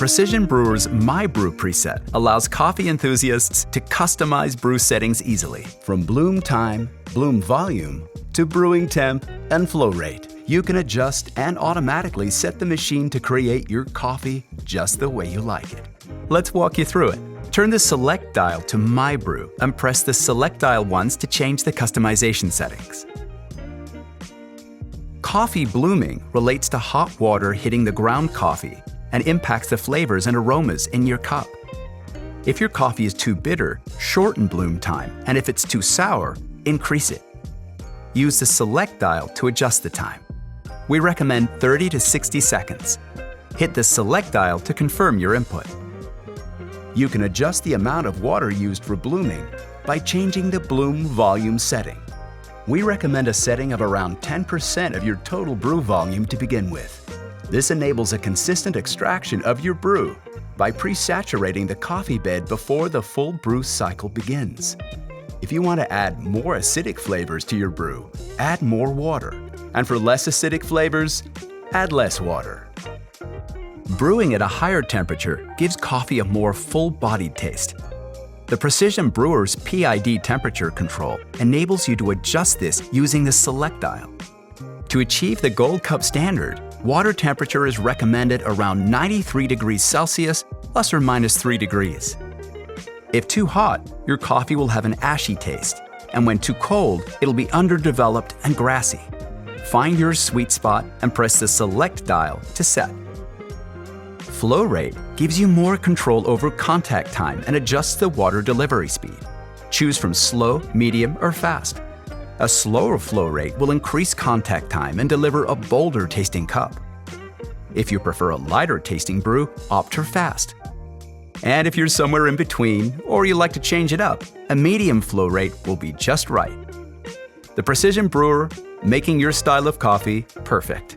Precision Brewer's My Brew preset allows coffee enthusiasts to customize brew settings easily. From bloom time, bloom volume, to brewing temp and flow rate, you can adjust and automatically set the machine to create your coffee just the way you like it. Let's walk you through it. Turn the Select dial to My Brew and press the Select dial once to change the customization settings. Coffee blooming relates to hot water hitting the ground coffee and impacts the flavors and aromas in your cup. If your coffee is too bitter, shorten bloom time, and if it's too sour, increase it. Use the Select dial to adjust the time. We recommend 30 to 60 seconds. Hit the Select dial to confirm your input. You can adjust the amount of water used for blooming by changing the bloom volume setting. We recommend a setting of around 10% of your total brew volume to begin with. This enables a consistent extraction of your brew by pre-saturating the coffee bed before the full brew cycle begins. If you want to add more acidic flavors to your brew, add more water. And for less acidic flavors, add less water. Brewing at a higher temperature gives coffee a more full-bodied taste. The Precision Brewer's PID temperature control enables you to adjust this using the Select dial. To achieve the Gold Cup standard, water temperature is recommended around 93 degrees Celsius, plus or minus 3 degrees. If too hot, your coffee will have an ashy taste, and when too cold, it'll be underdeveloped and grassy. Find your sweet spot and press the Select dial to set. Flow rate gives you more control over contact time and adjusts the water delivery speed. Choose from slow, medium, or fast. A slower flow rate will increase contact time and deliver a bolder tasting cup. If you prefer a lighter tasting brew, opt for fast. And if you're somewhere in between, or you like to change it up, a medium flow rate will be just right. The Precision Brewer, making your style of coffee perfect.